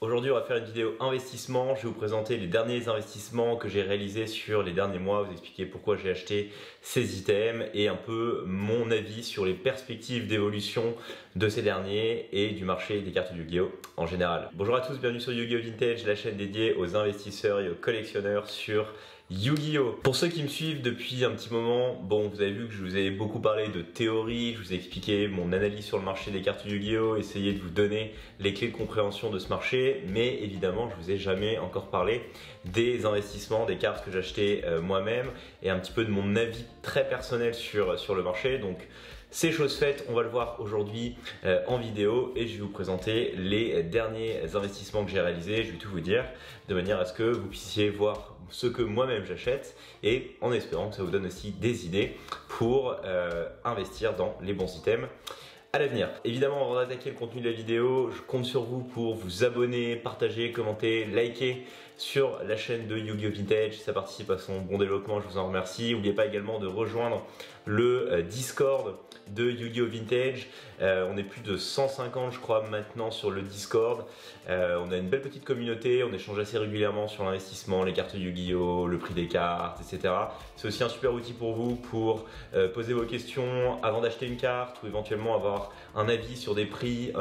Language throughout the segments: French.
Aujourd'hui, on va faire une vidéo investissement. Je vais vous présenter les derniers investissements que j'ai réalisés sur les derniers mois, vous expliquer pourquoi j'ai acheté ces items et un peu mon avis sur les perspectives d'évolution de ces derniers et du marché des cartes Yu-Gi-Oh en général. Bonjour à tous, bienvenue sur Yu-Gi-Oh Vintage, la chaîne dédiée aux investisseurs et aux collectionneurs sur Yu-Gi-Oh! Pour ceux qui me suivent depuis un petit moment, bon, vous avez vu que je vous ai beaucoup parlé de théorie, je vous ai expliqué mon analyse sur le marché des cartes Yu-Gi-Oh! Essayé de vous donner les clés de compréhension de ce marché, mais évidemment, je vous ai jamais encore parlé des investissements, des cartes que j'achetais moi-même et un petit peu de mon avis très personnel sur le marché. Donc, c'est chose faite, on va le voir aujourd'hui en vidéo et je vais vous présenter les derniers investissements que j'ai réalisés, je vais tout vous dire de manière à ce que vous puissiez voir ce que moi-même j'achète et en espérant que ça vous donne aussi des idées pour investir dans les bons items à l'avenir. Évidemment, avant d'attaquer le contenu de la vidéo, je compte sur vous pour vous abonner, partager, commenter, liker sur la chaîne de Yu-Gi-Oh Vintage. Ça participe à son bon développement, je vous en remercie. N'oubliez pas également de rejoindre le Discord de Yu-Gi-Oh Vintage. On est plus de 150 je crois maintenant sur le Discord. On a une belle petite communauté, on échange assez régulièrement sur l'investissement, les cartes Yu-Gi-Oh, le prix des cartes, etc. C'est aussi un super outil pour vous pour poser vos questions avant d'acheter une carte ou éventuellement avoir un avis sur des prix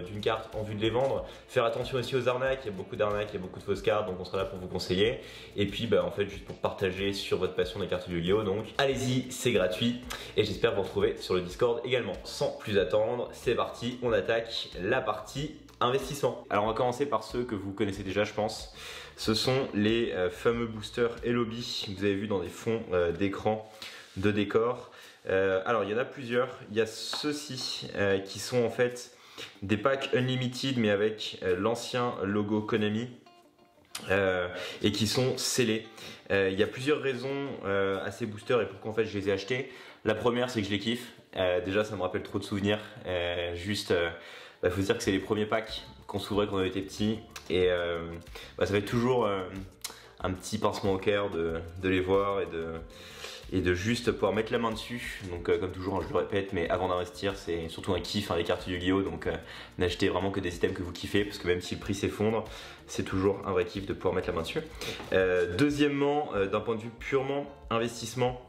d'une carte en vue de les vendre. Faire attention aussi aux arnaques, il y a beaucoup d'arnaques, il y a beaucoup de fausses cartes, donc on sera là pour vous conseiller. Et puis en fait juste pour partager sur votre passion des cartes Yu-Gi-Oh, donc allez-y, c'est gratuit et j'espère vous retrouver sur le Discord également. Sans plus attendre, c'est parti, on attaque la partie investissement. Alors on va commencer par ceux que vous connaissez déjà je pense. Ce sont les fameux boosters et lobby que vous avez vu dans des fonds d'écran de décor. Alors il y en a plusieurs, il y a ceux-ci qui sont en fait des packs unlimited mais avec l'ancien logo Konami et qui sont scellés. Il y a plusieurs raisons à ces boosters et pourquoi en fait je les ai achetés. La première c'est que je les kiffe, déjà ça me rappelle trop de souvenirs, faut se dire que c'est les premiers packs qu'on s'ouvrait quand on était petit et ça fait toujours un petit pincement au cœur de les voir et de juste pouvoir mettre la main dessus. Donc comme toujours, je le répète, mais avant d'investir, c'est surtout un kiff, les cartes Yu-Gi-Oh! Donc n'achetez vraiment que des items que vous kiffez, parce que même si le prix s'effondre, c'est toujours un vrai kiff de pouvoir mettre la main dessus. Deuxièmement, d'un point de vue purement investissement,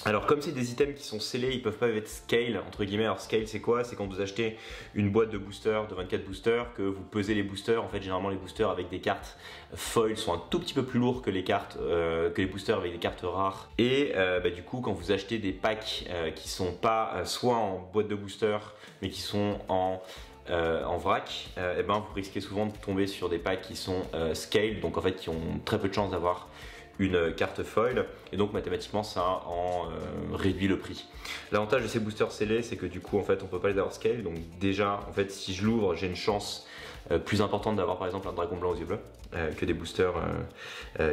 alors comme c'est des items qui sont scellés, ils peuvent pas être scale entre guillemets. Alors scale c'est quoi? C'est quand vous achetez une boîte de boosters, de 24 boosters, que vous pesez les boosters. En fait généralement les boosters avec des cartes foil sont un tout petit peu plus lourds que les cartes, que les boosters avec des cartes rares. Et du coup quand vous achetez des packs qui sont pas soit en boîte de boosters mais qui sont en vrac, vous risquez souvent de tomber sur des packs qui sont scale, donc en fait qui ont très peu de chances d'avoir une carte foil et donc mathématiquement ça en réduit le prix. L'avantage de ces boosters scellés c'est que du coup en fait on peut pas les avoir scale, donc déjà en fait si je l'ouvre j'ai une chance plus importante d'avoir par exemple un dragon blanc aux yeux bleus que des boosters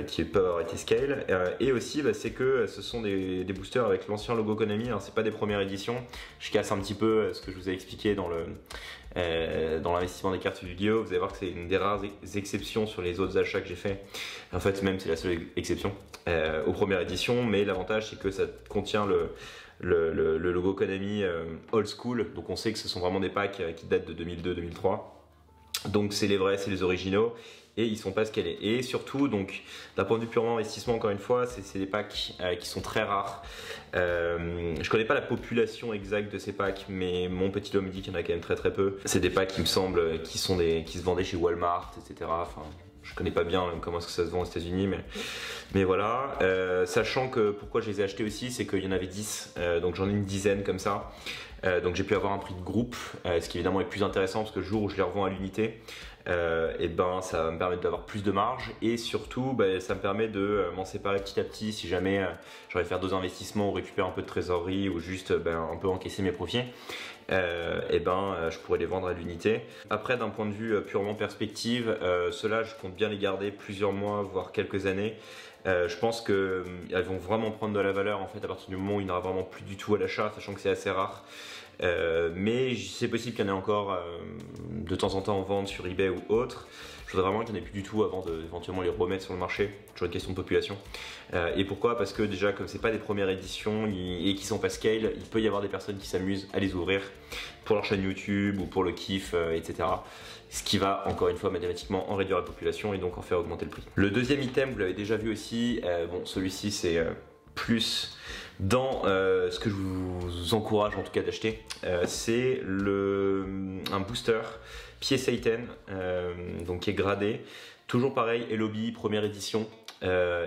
qui peuvent avoir été scale, et aussi c'est que ce sont des boosters avec l'ancien logo Konami. Alors c'est pas des premières éditions, je casse un petit peu ce que je vous ai expliqué dans l'investissement des cartes Yu-Gi-Oh! Vous allez voir que c'est une des rares exceptions sur les autres achats que j'ai fait. En fait même c'est la seule exception aux premières éditions, mais l'avantage c'est que ça contient le logo Konami old school, donc on sait que ce sont vraiment des packs qui datent de 2002-2003. Donc c'est les vrais, c'est les originaux et ils sont pas scalés. Et surtout, donc d'un point de vue purement investissement, encore une fois, c'est des packs qui sont très rares. Je connais pas la population exacte de ces packs, mais mon petit lot me dit qu'il y en a quand même très peu. C'est des packs qui me semblent qui se vendaient chez Walmart, etc. Enfin, je connais pas bien comment est-ce que ça se vend aux États-Unis, mais voilà. Sachant que pourquoi je les ai achetés aussi, c'est qu'il y en avait 10, donc j'en ai une dizaine comme ça. Donc j'ai pu avoir un prix de groupe, ce qui évidemment est plus intéressant parce que le jour où je les revends à l'unité, ça va me permettre d'avoir plus de marge et surtout ça me permet de m'en séparer petit à petit si jamais j'aurais faire 2 investissements ou récupérer un peu de trésorerie ou juste un peu encaisser mes profits. Je pourrais les vendre à l'unité. Après d'un point de vue purement perspective, ceux-là je compte bien les garder plusieurs mois voire quelques années. Je pense qu'elles vont vraiment prendre de la valeur en fait à partir du moment où il n'y en aura vraiment plus du tout à l'achat, sachant que c'est assez rare. mais c'est possible qu'il y en ait encore de temps en temps en vente sur eBay ou autre. Je voudrais vraiment qu'il n'y en ait plus du tout avant d'éventuellement les remettre sur le marché. Toujours une question de population. Et pourquoi? Parce que déjà, comme c'est pas des premières éditions et qui sont pas scale, il peut y avoir des personnes qui s'amusent à les ouvrir pour leur chaîne YouTube ou pour le kiff, etc. Ce qui va encore une fois mathématiquement en réduire la population et donc en faire augmenter le prix. Le deuxième item, vous l'avez déjà vu aussi, bon celui-ci c'est plus dans ce que je vous encourage en tout cas d'acheter, c'est un booster PSA 10, donc qui est gradé, toujours pareil, Lobby, première édition,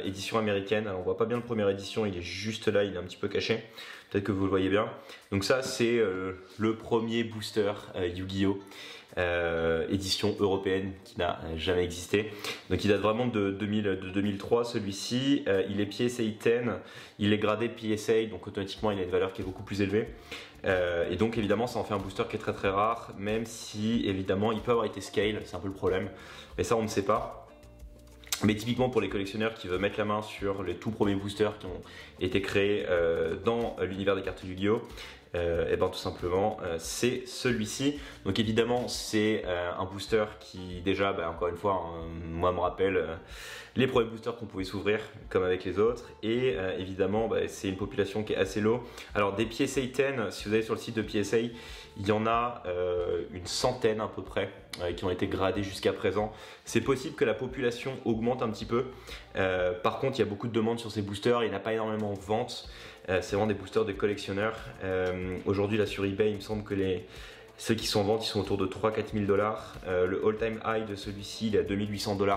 édition américaine. Alors on voit pas bien le première édition, il est juste là, il est un petit peu caché, peut-être que vous le voyez bien. Donc ça c'est le premier booster Yu-Gi-Oh! Édition européenne qui n'a jamais existé. Donc il date vraiment de 2003 celui-ci. Il est PSA 10, il est gradé PSA, donc automatiquement il a une valeur qui est beaucoup plus élevée. Et donc évidemment ça en fait un booster qui est très très rare, même si évidemment il peut avoir été scale, c'est un peu le problème. Mais ça on ne sait pas. Mais typiquement pour les collectionneurs qui veulent mettre la main sur les tout premiers boosters qui ont été créés dans l'univers des cartes Yu-Gi-Oh! Et ben tout simplement c'est celui-ci. Donc évidemment c'est un booster qui déjà encore une fois moi me rappelle les premiers boosters qu'on pouvait s'ouvrir comme avec les autres, et évidemment c'est une population qui est assez low. Alors des PSA 10, si vous allez sur le site de PSA, il y en a une centaine à peu près qui ont été gradés jusqu'à présent. C'est possible que la population augmente un petit peu. Par contre il y a beaucoup de demandes sur ces boosters, il n'y en a pas énormément en vente. C'est vraiment des boosters de collectionneurs. Aujourd'hui là sur eBay il me semble que ceux qui sont en vente ils sont autour de 3-4 000 $. Le all time high de celui-ci il est à 2800 $.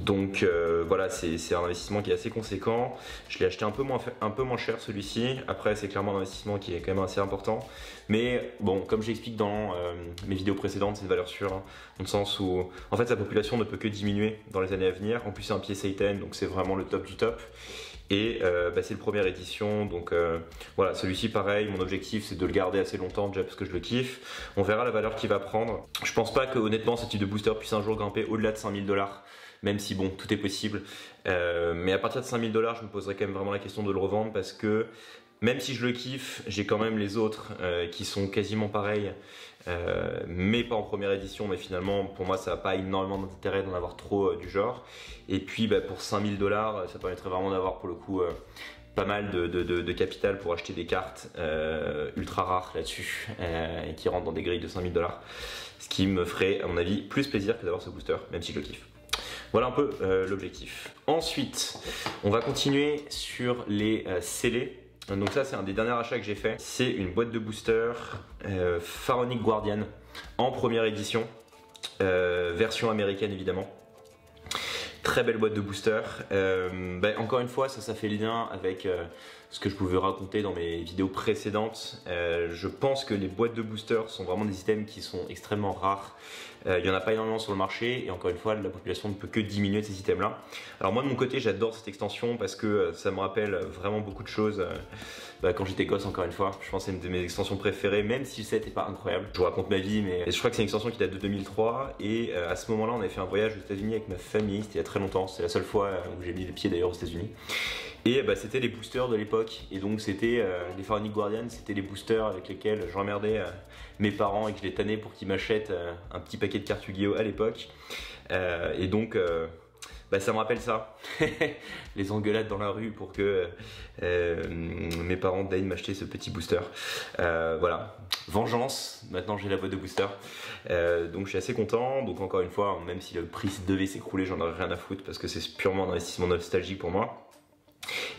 Donc voilà, c'est un investissement qui est assez conséquent. Je l'ai acheté un peu moins cher celui-ci. Après c'est clairement un investissement qui est quand même assez important. Mais bon, comme j'explique dans mes vidéos précédentes, c'est une valeur sûre, hein, dans le sens où en fait sa population ne peut que diminuer dans les années à venir. En plus c'est un PSA 10, donc c'est vraiment le top du top. Et c'est le première édition, donc voilà, celui-ci pareil, mon objectif c'est de le garder assez longtemps déjà parce que je le kiffe. On verra la valeur qu'il va prendre. Je pense pas que honnêtement ce type de booster puisse un jour grimper au-delà de 5000 $, même si bon, tout est possible. Mais à partir de 5000 $, je me poserai quand même vraiment la question de le revendre parce que même si je le kiffe, j'ai quand même les autres qui sont quasiment pareils, mais pas en première édition. Mais finalement, pour moi, ça n'a pas énormément d'intérêt d'en avoir trop du genre. Et puis, pour 5000 $, ça permettrait vraiment d'avoir pour le coup pas mal de capital pour acheter des cartes ultra rares là-dessus et qui rentrent dans des grilles de 5000 $. Ce qui me ferait, à mon avis, plus plaisir que d'avoir ce booster, même si je le kiffe. Voilà un peu l'objectif. Ensuite, on va continuer sur les scellés. Donc ça c'est un des derniers achats que j'ai fait. C'est une boîte de booster Pharaonic Guardian en première édition, version américaine évidemment. Très belle boîte de booster. Encore une fois ça fait lien avec ce que je pouvais raconter dans mes vidéos précédentes. Je pense que les boîtes de booster sont vraiment des items qui sont extrêmement rares. Il n'y en a pas énormément sur le marché et encore une fois la population ne peut que diminuer de ces items là. Alors moi de mon côté j'adore cette extension parce que ça me rappelle vraiment beaucoup de choses quand j'étais gosse. Encore une fois je pense que c'est une de mes extensions préférées, même si le set n'est pas incroyable. Je vous raconte ma vie, mais je crois que c'est une extension qui date de 2003 et à ce moment là on avait fait un voyage aux États-Unis avec ma famille. C'était il y a très longtemps, c'est la seule fois où j'ai mis les pieds d'ailleurs aux États-Unis. Et c'était les boosters de l'époque, et donc c'était les Pharaonic Guardian, c'était les boosters avec lesquels j'emmerdais mes parents et que je les tannais pour qu'ils m'achètent un petit paquet de cartes Yu-Gi-Oh! À l'époque. Et donc ça me rappelle ça, les engueulades dans la rue pour que mes parents daignent m'acheter ce petit booster. Voilà, vengeance, maintenant j'ai la boîte de booster. Donc je suis assez content. Donc encore une fois, même si le prix devait s'écrouler, j'en aurais rien à foutre parce que c'est purement un investissement nostalgique pour moi.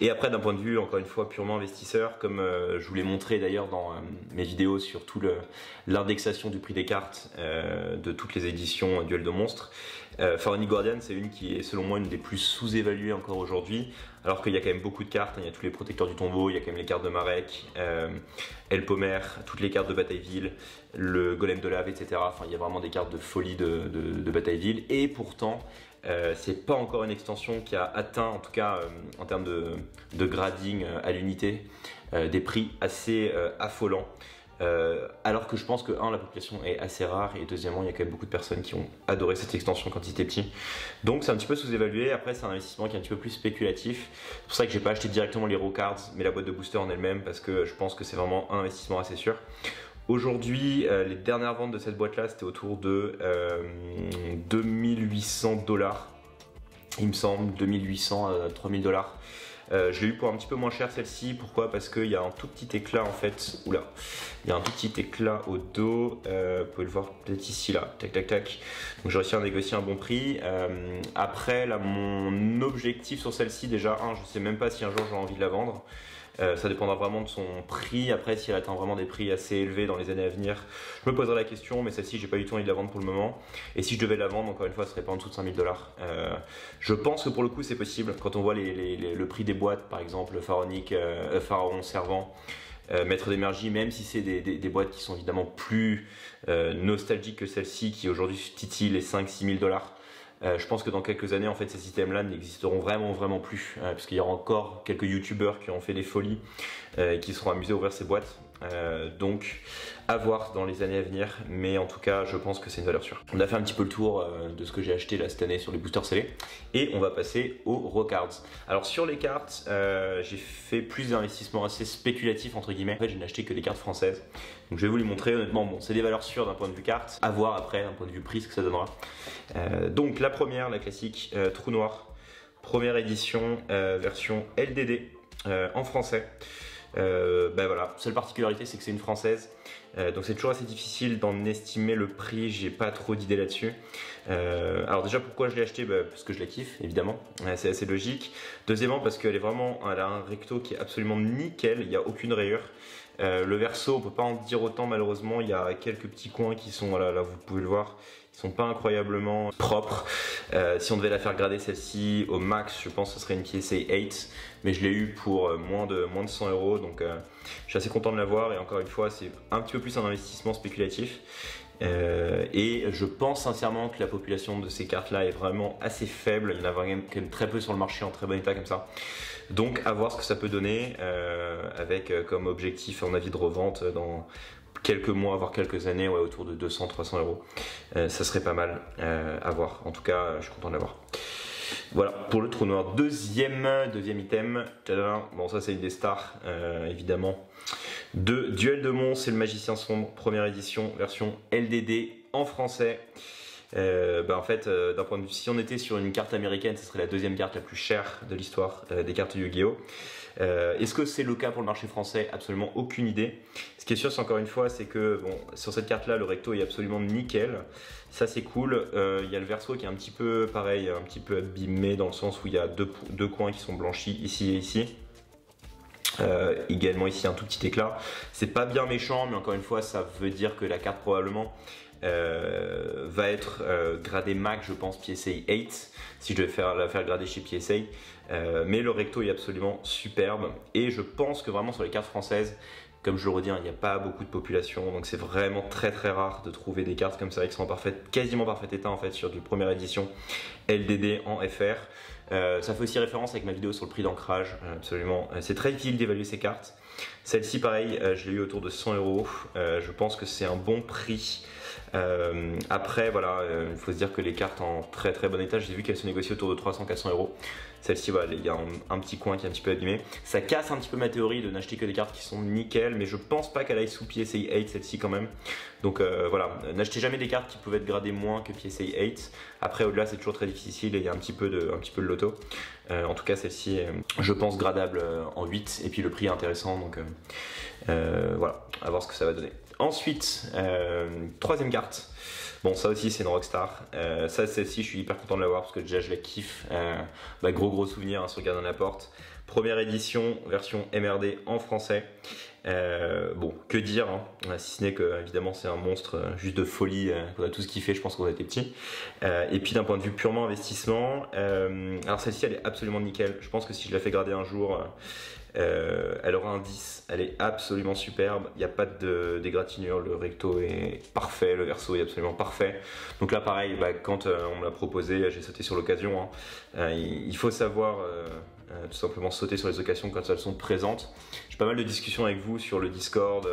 Et après d'un point de vue encore une fois purement investisseur, comme je vous l'ai montré d'ailleurs dans mes vidéos sur tout l'indexation du prix des cartes de toutes les éditions Duel de Monstres, Pharaonic Guardian c'est une qui est selon moi une des plus sous-évaluées encore aujourd'hui, alors qu'il y a quand même beaucoup de cartes, il y a tous les protecteurs du tombeau, il y a quand même les cartes de Marek, Elpomer, toutes les cartes de Batailleville, le golem de lave, etc. Enfin il y a vraiment des cartes de folie de Batailleville, et pourtant c'est pas encore une extension qui a atteint, en tout cas en termes de grading à l'unité, des prix assez affolants. alors que je pense que la population est assez rare et deuxièmement il y a quand même beaucoup de personnes qui ont adoré cette extension quand ils étaient petits. Donc c'est un petit peu sous-évalué. Après c'est un investissement qui est un petit peu plus spéculatif. C'est pour ça que j'ai pas acheté directement les raw cards mais la boîte de booster en elle-même parce que je pense que c'est vraiment un investissement assez sûr. Aujourd'hui, les dernières ventes de cette boîte-là, c'était autour de 2800 $, il me semble, 2800 à 3000 $. Je l'ai eu pour un petit peu moins cher celle-ci. Pourquoi? Parce qu'il y a un tout petit éclat en fait. Oula, il y a un tout petit éclat au dos. Vous pouvez le voir peut-être ici là. Tac tac tac. Donc j'ai réussi à négocier un bon prix. Après là, mon objectif sur celle-ci, déjà je sais même pas si un jour j'aurai envie de la vendre. Ça dépendra vraiment de son prix. Après, si elle atteint vraiment des prix assez élevés dans les années à venir, je me poserai la question. Mais celle-ci, j'ai pas du tout envie de la vendre pour le moment. Et si je devais la vendre, encore une fois, ce serait pas en dessous de 5000 $. Je pense que pour le coup, c'est possible. Quand on voit le prix des boîtes, par exemple, Pharaon, Servant, Maître d'énergie, même si c'est des boîtes qui sont évidemment plus nostalgiques que celle-ci, qui aujourd'hui titillent les 5-6 000 $. Je pense que dans quelques années, en fait, ces systèmes-là n'existeront vraiment plus, parce qu'il y aura encore quelques youtubeurs qui ont fait des folies, qui seront amusés à ouvrir ces boîtes. Donc, à voir dans les années à venir, mais en tout cas, je pense que c'est une valeur sûre. On a fait un petit peu le tour de ce que j'ai acheté là cette année sur les boosters scellés, et on va passer aux raw cards. Alors sur les cartes, j'ai fait plus d'investissements assez spéculatifs entre guillemets. En fait, je n'ai acheté que des cartes françaises. Donc je vais vous les montrer. Honnêtement, bon, c'est des valeurs sûres d'un point de vue carte. À voir après d'un point de vue prix ce que ça donnera. Donc la première, la classique, Trou Noir, première édition, version LDD en français. Voilà, seule particularité c'est que c'est une française, donc c'est toujours assez difficile d'en estimer le prix, j'ai pas trop d'idées là-dessus. Alors déjà pourquoi je l'ai acheté, parce que je la kiffe évidemment, c'est assez logique. Deuxièmement parce qu'elle a un recto qui est absolument nickel, il n'y a aucune rayure. Le verso on peut pas en dire autant malheureusement, il y a quelques petits coins qui sont, voilà, là vous pouvez le voir, ils sont pas incroyablement propres. Si on devait la faire grader celle-ci au max, je pense que ce serait une PSA 8, mais je l'ai eu pour moins de 100 €, donc je suis assez content de l'avoir. Et encore une fois, c'est un petit peu plus un investissement spéculatif. Et je pense sincèrement que la population de ces cartes-là est vraiment assez faible. Il y en a quand même très peu sur le marché en très bon état comme ça. Donc à voir ce que ça peut donner, avec comme objectif un avis de revente dans quelques mois, voire quelques années, ouais, autour de 200-300 €. Ça serait pas mal à voir. En tout cas, je suis content de l'avoir. Voilà pour le trou noir. Deuxième item. Tadam. Bon, ça c'est une des stars, évidemment. De Duel de Mons, c'est le Magicien Sombre, première édition, version LDD en français. En fait, d'un point de vue, si on était sur une carte américaine, ce serait la deuxième carte la plus chère de l'histoire des cartes Yu-Gi-Oh! Est-ce que c'est le cas pour le marché français? Absolument aucune idée. Ce qui est sûr, c'est encore une fois, c'est que bon, sur cette carte-là, le recto est absolument nickel. Ça, c'est cool. Il y a le verso qui est un petit peu pareil, un petit peu abîmé dans le sens où il y a deux coins qui sont blanchis ici et ici. Également ici un tout petit éclat. C'est pas bien méchant, mais encore une fois, ça veut dire que la carte probablement va être gradée max, je pense, PSA 8 si je devais la faire grader chez PSA. Mais le recto est absolument superbe et je pense que vraiment sur les cartes françaises, comme je le redis, il n'y a pas beaucoup de population, donc c'est vraiment très rare de trouver des cartes comme ça qui sont en quasiment parfait état en fait sur de première édition LDD en FR. Ça fait aussi référence avec ma vidéo sur le prix d'ancrage, absolument. C'est très difficile d'évaluer ces cartes. Celle-ci pareil, je l'ai eu autour de 100 €. Je pense que c'est un bon prix. Après voilà, il faut se dire que les cartes en très bon état, j'ai vu qu'elles se négocient autour de 300-400 €. Celle-ci, voilà, il y a un petit coin qui est un petit peu abîmé. Ça casse un petit peu ma théorie de n'acheter que des cartes qui sont nickel, mais je pense pas qu'elle aille sous PSA 8 celle-ci quand même. Donc voilà, n'achetez jamais des cartes qui peuvent être gradées moins que PSA 8. Après au-delà c'est toujours très difficile et il y a un petit peu de loto. En tout cas celle-ci est, je pense, gradable en 8 et puis le prix est intéressant, donc voilà, à voir ce que ça va donner. Ensuite, troisième carte. Bon, ça aussi c'est une Rockstar. Celle-ci, je suis hyper content de l'avoir parce que déjà je la kiffe. Gros souvenir, hein, sur Gardien de la Porte. Première édition, version MRD en français. Bon, que dire, hein, si ce n'est que évidemment c'est un monstre juste de folie qu'on a tous kiffé, je pense qu'on était petits. Et puis d'un point de vue purement investissement, alors celle-ci elle est absolument nickel. Je pense que si je la fais grader un jour, Elle aura un 10, elle est absolument superbe, il n'y a pas d'égratignure, le recto est parfait, le verso est absolument parfait. Donc là pareil, quand on me l'a proposé, j'ai sauté sur l'occasion. Il faut savoir tout simplement sauter sur les occasions quand elles sont présentes. J'ai pas mal de discussions avec vous sur le Discord,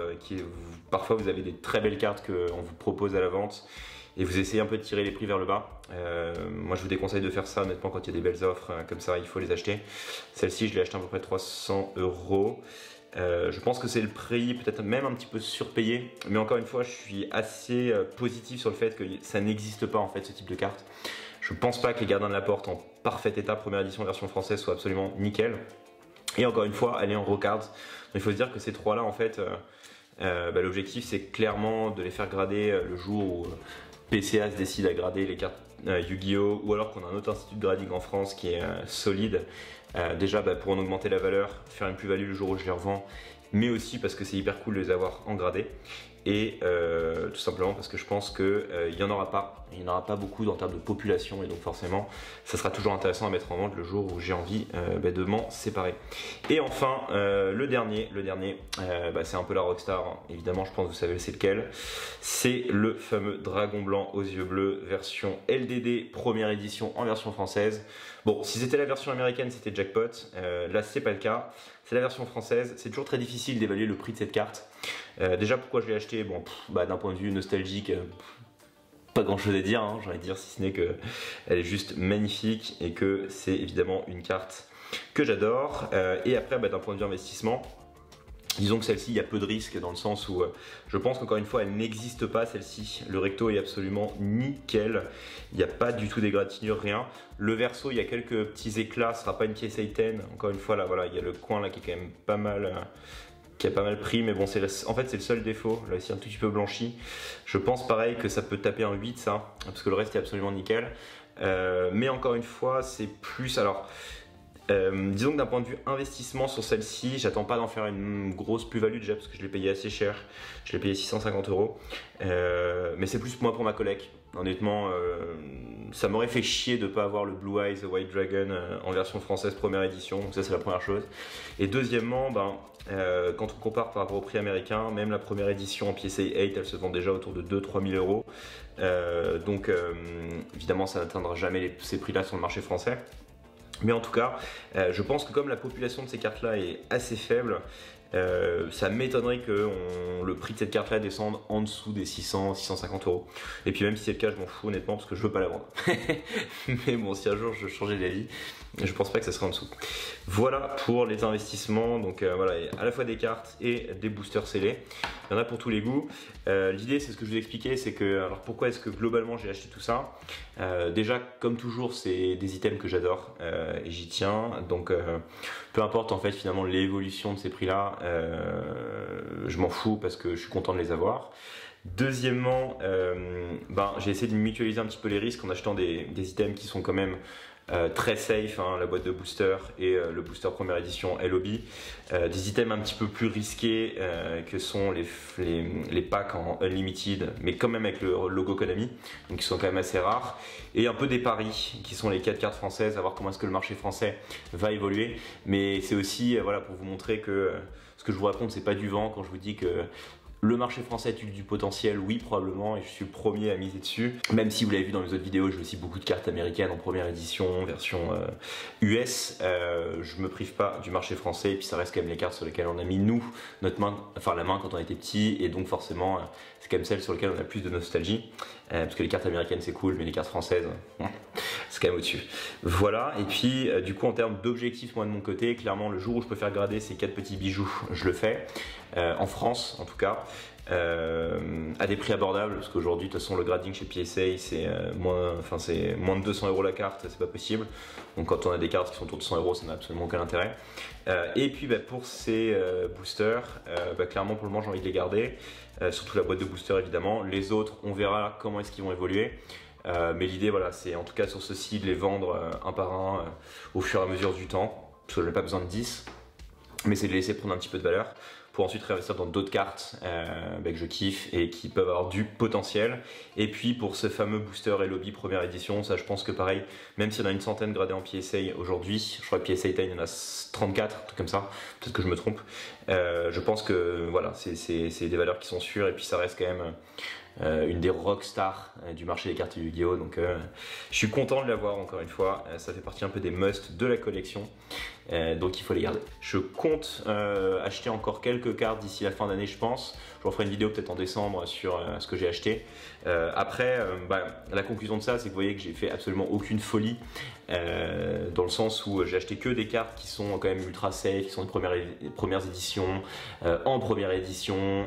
parfois vous avez des très belles cartes qu'on vous propose à la vente et vous essayez un peu de tirer les prix vers le bas. Moi je vous déconseille de faire ça honnêtement quand il y a des belles offres comme ça, il faut les acheter. Celle-ci je l'ai achetée à peu près 300 €. Je pense que c'est le prix peut-être même un petit peu surpayé, mais encore une fois je suis assez positif sur le fait que ça n'existe pas en fait ce type de carte. Je pense pas que les Gardiens de la Porte en parfait état première édition version française soit absolument nickel. Et encore une fois elle est en Rocard. Donc il faut se dire que ces trois là en fait l'objectif c'est clairement de les faire grader le jour où PCA se décide à grader les cartes Yu-Gi-Oh! Ou alors qu'on a un autre institut de grading en France qui est solide. Déjà pour en augmenter la valeur, faire une plus-value le jour où je les revends, mais aussi parce que c'est hyper cool de les avoir en gradé. Et tout simplement parce que je pense qu'il n'y en aura pas beaucoup en termes de population, et donc forcément ça sera toujours intéressant à mettre en vente le jour où j'ai envie de m'en séparer. Et enfin le dernier c'est un peu la Rockstar, hein. Évidemment je pense que vous savez c'est lequel, c'est le fameux Dragon Blanc aux yeux bleus version LDD première édition en version française. Bon, si c'était la version américaine c'était jackpot, là c'est pas le cas, c'est la version française. C'est toujours très difficile d'évaluer le prix de cette carte. Déjà pourquoi je l'ai acheté, bon, d'un point de vue nostalgique, pas grand chose à dire, hein, j'ai envie de dire, si ce n'est qu'elle est juste magnifique et que c'est évidemment une carte que j'adore. Et après d'un point de vue investissement, disons que celle-ci, il y a peu de risques dans le sens où je pense qu'encore une fois, elle n'existe pas celle-ci. Le recto est absolument nickel. Il n'y a pas du tout d'égratignure, rien. Le verso, il y a quelques petits éclats. Ce ne sera pas une pièce A10. Encore une fois, là, voilà, il y a le coin là qui est quand même pas mal, qui a pas mal pris. Mais bon, en fait, c'est le seul défaut. Là, c'est un tout petit peu blanchi. Je pense pareil que ça peut taper un 8, ça, parce que le reste est absolument nickel. Mais encore une fois, c'est plus. Alors. Disons que d'un point de vue investissement sur celle-ci, j'attends pas d'en faire une grosse plus-value déjà parce que je l'ai payé assez cher, je l'ai payé 650 €, mais c'est plus moi pour ma collecte. Honnêtement, ça m'aurait fait chier de ne pas avoir le Blue Eyes The White Dragon en version française première édition, donc ça c'est la première chose. Et deuxièmement, quand on compare par rapport au prix américain, même la première édition en PSA 8 elle se vend déjà autour de 2-3 000 €, donc évidemment ça n'atteindra jamais ces prix là sur le marché français. Mais en tout cas, je pense que comme la population de ces cartes-là est assez faible, ça m'étonnerait que le prix de cette carte-là descende en dessous des 600-650 €. Et puis même si c'est le cas, je m'en fous honnêtement parce que je veux pas la vendre. Mais bon, si un jour je changeais d'avis, je pense pas que ça serait en dessous. Voilà pour les investissements. Donc voilà, à la fois des cartes et des boosters scellés. Il y en a pour tous les goûts. L'idée, c'est ce que je vous ai expliqué, c'est que alors pourquoi est-ce que globalement j'ai acheté tout ça. Déjà, comme toujours, c'est des items que j'adore et j'y tiens. Donc peu importe en fait finalement l'évolution de ces prix-là, je m'en fous parce que je suis content de les avoir. Deuxièmement, j'ai essayé de mutualiser un petit peu les risques en achetant des items qui sont quand même très safe, hein, la boîte de booster et le booster première édition LOB. Des items un petit peu plus risqués que sont les packs en Unlimited, mais quand même avec le logo Konami, donc qui sont quand même assez rares. Et un peu des paris, qui sont les 4 cartes françaises, à voir comment est-ce que le marché français va évoluer. Mais c'est aussi voilà, pour vous montrer que ce que je vous raconte, c'est pas du vent quand je vous dis que le marché français a-t-il du potentiel? Oui, probablement, et je suis le premier à miser dessus. Même si vous l'avez vu dans mes autres vidéos, j'ai aussi beaucoup de cartes américaines en première édition, version US. Je me prive pas du marché français, et puis ça reste quand même les cartes sur lesquelles on a mis nous, notre main, enfin la main quand on était petit, et donc forcément, c'est quand même celles sur lesquelles on a plus de nostalgie. Parce que les cartes américaines c'est cool, mais les cartes françaises, c'est quand même au-dessus. Voilà, et puis du coup en termes d'objectifs, moi de mon côté, clairement le jour où je peux faire grader ces 4 petits bijoux, je le fais. En France en tout cas, à des prix abordables, parce qu'aujourd'hui de toute façon le grading chez PSA c'est moins de 200 € la carte, c'est pas possible. Donc quand on a des cartes qui sont autour de 100 €, ça n'a absolument aucun intérêt. Et puis pour ces boosters, clairement pour le moment j'ai envie de les garder, surtout la boîte de booster évidemment. Les autres on verra comment est-ce qu'ils vont évoluer. Mais l'idée voilà, c'est en tout cas sur ceci de les vendre un par un au fur et à mesure du temps, parce que je n'ai pas besoin de 10, mais c'est de les laisser prendre un petit peu de valeur pour ensuite réinvestir dans d'autres cartes que je kiffe et qui peuvent avoir du potentiel. Et puis pour ce fameux booster et lobby première édition, ça je pense que pareil, même s'il y en a une centaine gradés en PSA aujourd'hui, je crois que PSA Time il y en a 34, un truc comme ça, peut-être que je me trompe, je pense que voilà, c'est des valeurs qui sont sûres et puis ça reste quand même une des rockstars du marché des cartes Yu-Gi-Oh! Donc je suis content de l'avoir encore une fois, ça fait partie un peu des must de la collection, donc il faut les garder. Je compte acheter encore quelques cartes d'ici la fin d'année je pense, je vous ferai une vidéo peut-être en décembre sur ce que j'ai acheté. Après, la conclusion de ça c'est que vous voyez que j'ai fait absolument aucune folie, dans le sens où j'ai acheté que des cartes qui sont quand même ultra safe, qui sont de premières éditions, en première édition,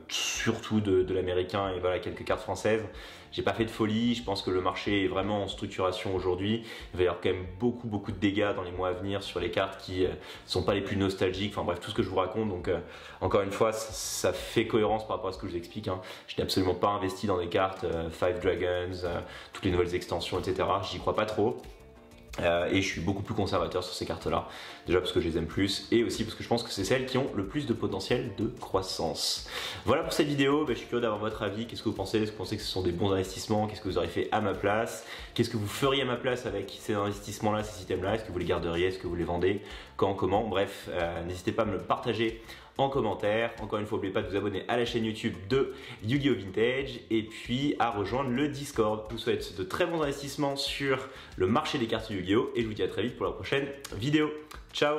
surtout de l'américain et voilà quelques cartes françaises. J'ai pas fait de folie, je pense que le marché est vraiment en structuration aujourd'hui. Il va y avoir quand même beaucoup de dégâts dans les mois à venir sur les cartes qui sont pas les plus nostalgiques, enfin bref tout ce que je vous raconte. Donc encore une fois ça fait cohérence par rapport à ce que je vous explique, hein. Je n'ai absolument pas investi dans des cartes Five Dragons, toutes les nouvelles extensions etc. J'y crois pas trop. Et je suis beaucoup plus conservateur sur ces cartes là, déjà parce que je les aime plus et aussi parce que je pense que c'est celles qui ont le plus de potentiel de croissance. Voilà pour cette vidéo, je suis curieux d'avoir votre avis, qu'est-ce que vous pensez? Est-ce que vous pensez que ce sont des bons investissements? Qu'est-ce que vous aurez fait à ma place? Qu'est-ce que vous feriez à ma place avec ces investissements là, ces systèmes là? Est-ce que vous les garderiez? Est-ce que vous les vendez? Quand? Comment? Bref, n'hésitez pas à me le partager en commentaire. Encore une fois, n'oubliez pas de vous abonner à la chaîne YouTube de Yu-Gi-Oh! Vintage et puis à rejoindre le Discord. Je vous souhaite de très bons investissements sur le marché des cartes Yu-Gi-Oh! Et je vous dis à très vite pour la prochaine vidéo. Ciao!